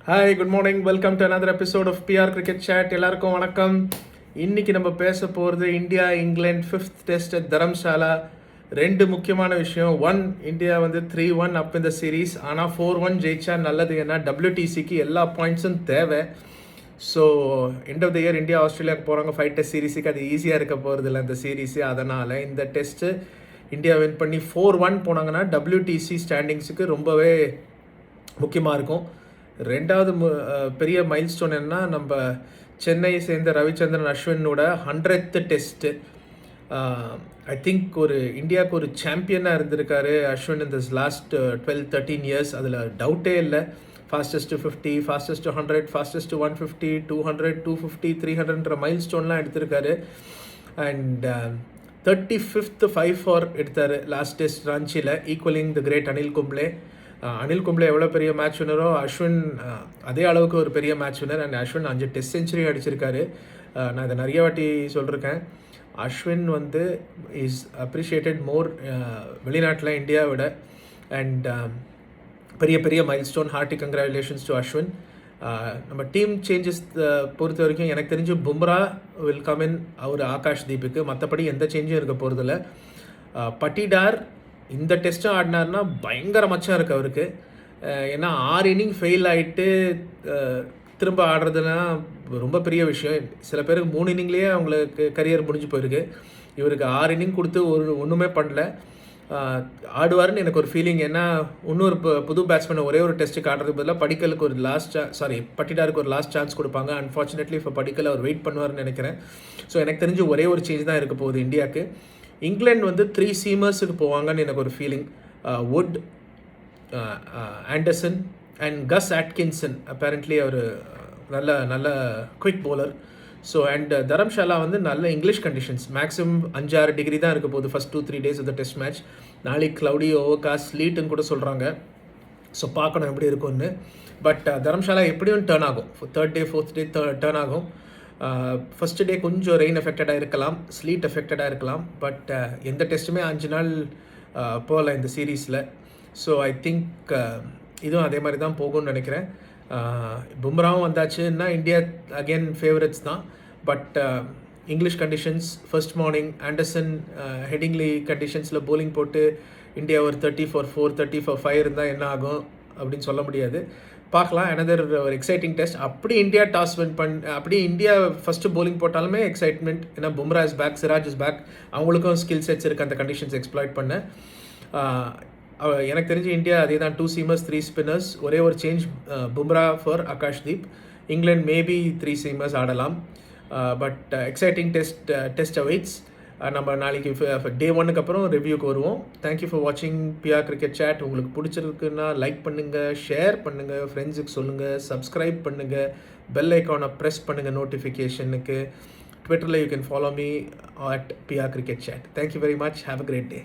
Hi, good morning. Welcome to another episode of PR cricket chat. எல்லாருக்கும் வணக்கம். இன்னைக்கு நம்ம பேச போகிறது India England 5th test at Dharamshala. ரெண்டு முக்கியமான விஷயம். இந்தியா 3-1 அப் இந்த சீரீஸ். ஆனால் 4-1 ஜெயிச்சா நல்லது. ஏன்னா WTCக்கு எல்லா பாயிண்ட்ஸும் தேவை. So end of the year India ஆஸ்திரேலியாவுக்கு போகிறாங்க 5 டெஸ்ட் சீரீஸுக்கு. அது ஈஸியாக இருக்க போகிறது இல்லை இந்த சீரீஸு. அதனால் இந்த டெஸ்ட்டு இந்தியா வின் பண்ணி 4-1 போனாங்கன்னா WTC ஸ்டாண்டிங்ஸுக்கு ரொம்பவே முக்கியமாக இருக்கும். ரெண்டாவது பெரிய மைல் ஸ்டோன் என்னன்னா, நம்ம சென்னையை சேர்ந்த ரவிச்சந்திரன் அஸ்வினோட 100th டெஸ்ட்டு. ஐ திங்க் இந்தியாவுக்கு ஒரு சாம்பியனாக இருந்திருக்காரு அஸ்வின் இந்த லாஸ்ட் 12-13 இயர்ஸ். அதில் டவுட்டே இல்லை. ஃபாஸ்டஸ்ட்டு 50, ஃபாஸ்டஸ்ட்டு 100, ஃபாஸ்டஸ்ட்டு 150, 200, 250, 300ன்ற மைல் ஸ்டோன்லாம் எடுத்திருக்காரு. அண்ட் 35th 5-4 எடுத்தார் லாஸ்ட் டெஸ்ட் ராஞ்சியில், equalling the great Anil Kumble. Anil Kumble எவ்வளோ பெரிய மேட்ச் வினரோ அஸ்வின் அதே அளவுக்கு ஒரு பெரிய match Winner. And Ashwin 5 test century அடிச்சிருக்காரு. நான் இதை நிறைய வாட்டி சொல்லியிருக்கேன். அஸ்வின் இஸ் அப்ரிஷியேட்டட் மோர் வெளிநாட்டில் இந்தியாவை விட. அண்ட் பெரிய பெரிய mile stone. Hearty congratulations to Ashwin. நம்ம டீம் சேஞ்சஸ் பொறுத்த வரைக்கும் எனக்கு தெரிஞ்சு பும்ரா வில் கம் இன், அவர் ஆகாஷ் தீப்புக்கு. மற்றபடி எந்த சேஞ்சும் இருக்க போகிறதில்ல. பட்டிடார் இந்த டெஸ்ட்டும் ஆடினார்னா பயங்கர மச்சம் இருக்குது அவருக்கு. ஏன்னா 6 இன்னிங் ஃபெயில் ஆகிட்டு திரும்ப ஆடுறதுனா ரொம்ப பெரிய விஷயம். சில பேருக்கு 3 இன்னிங்லேயே அவங்களுக்கு கரியர் முடிஞ்சு போயிருக்கு. இவருக்கு 6 இன்னிங் கொடுத்து ஒன்றுமே பண்ணல. ஆடுவார்னு எனக்கு ஒரு ஃபீலிங். ஏன்னா இன்னொரு புது பேட்ஸ்மேன் ஒரே ஒரு டெஸ்ட்டுக்கு ஆடுறதுக்கு பதிலாக படிக்கலுக்கு ஒரு பட்டிடாருக்கு ஒரு லாஸ்ட் சான்ஸ் கொடுப்பாங்க. அன்ஃபார்ச்சுனேட்லி இப்போ படிக்கல் அவர் வெயிட் பண்ணுவார்னு நினைக்கிறேன். ஸோ எனக்கு தெரிஞ்சு ஒரே ஒரு சேஞ்ச் தான் இருக்க போகுது இந்தியாவுக்கு. இங்கிலாந்து 3 சீமர்ஸுக்கு போவாங்கன்னு எனக்கு ஒரு ஃபீலிங். வுட், ஆண்டர்சன் அண்ட் கஸ் ஆட்கின்சன். அப்பேரண்ட்லி அவர் நல்ல quick bowler. So and Dharamshala நல்ல இங்கிலீஷ் கண்டிஷன்ஸ். மேக்ஸிமம் 5-6 டிகிரி தான் இருக்க போகுது first 2-3 days of the test match. நாளைக்கு க்ளவுடி, ஓவர்காஸ்ட், ஸ்லீட்டுன்னு கூட சொல்கிறாங்க. ஸோ பார்க்கணும் எப்படி இருக்கும்னு. பட் தரம்சாலா எப்படியும் டேர்ன் ஆகும். 3rd டே 4th டே டேர்ன் ஆகும். ஃபஸ்ட்டு டே கொஞ்சம் ரெயின் எஃபெக்டடாக இருக்கலாம், ஸ்லீட் எஃபெக்டடாக இருக்கலாம். பட் எந்த டெஸ்ட்டுமே 5 நாள் போகல இந்த சீரீஸில். ஸோ ஐ திங்க் இதுவும் அதே மாதிரி தான் போகும்னு நினைக்கிறேன். பும்ராவும் வந்தாச்சுன்னா இந்தியா அகெயின் ஃபேவரட்ஸ் தான். But English conditions, first morning Anderson Headingley கண்டிஷன்ஸில் போலிங் போட்டு இந்தியா ஒரு 30-4, 30-5 இருந்தால் என்ன ஆகும் அப்படின்னு சொல்ல முடியாது. பார்க்கலாம். another ஒரு எக்ஸைட்டிங் டெஸ்ட். அப்படி இந்தியா டாஸ் வின் அப்படி இந்தியா ஃபஸ்ட்டு போலிங் போட்டாலுமே எக்ஸைட்மெண்ட். ஏன்னா Bumrah is back, Siraj is back. அவங்களுக்கும் ஸ்கில் செட்ஸ் இருக்குது அந்த கண்டிஷன்ஸ் எக்ஸ்ப்ளாய்ட் பண்ண. எனக்கு தெரிஞ்சு இந்தியா அதே தான், 2 சீமர்ஸ் 3 ஸ்பின்னர்ஸ். ஒரே ஒரு change, Bumrah for Akash Deep. England maybe 3 seamers ஆடலாம். But exciting test awaits. நம்ம நாளைக்கு டே 1க்கு அப்புறம் ரிவ்யூக்கு வருவோம். தேங்க்யூ ஃபார் வாட்சிங் பிஆர் கிரிக்கெட் சேட். உங்களுக்கு பிடிச்சிருக்குன்னா லைக் பண்ணுங்கள், ஷேர் பண்ணுங்கள், ஃப்ரெண்ட்ஸுக்கு சொல்லுங்கள், சப்ஸ்கிரைப் பண்ணுங்கள், பெல் ஐக்கானை ப்ரெஸ் பண்ணுங்கள் நோட்டிஃபிகேஷனுக்கு. ட்விட்டரில் you can follow me at PR cricket chat. Thank you very much. Have a great day.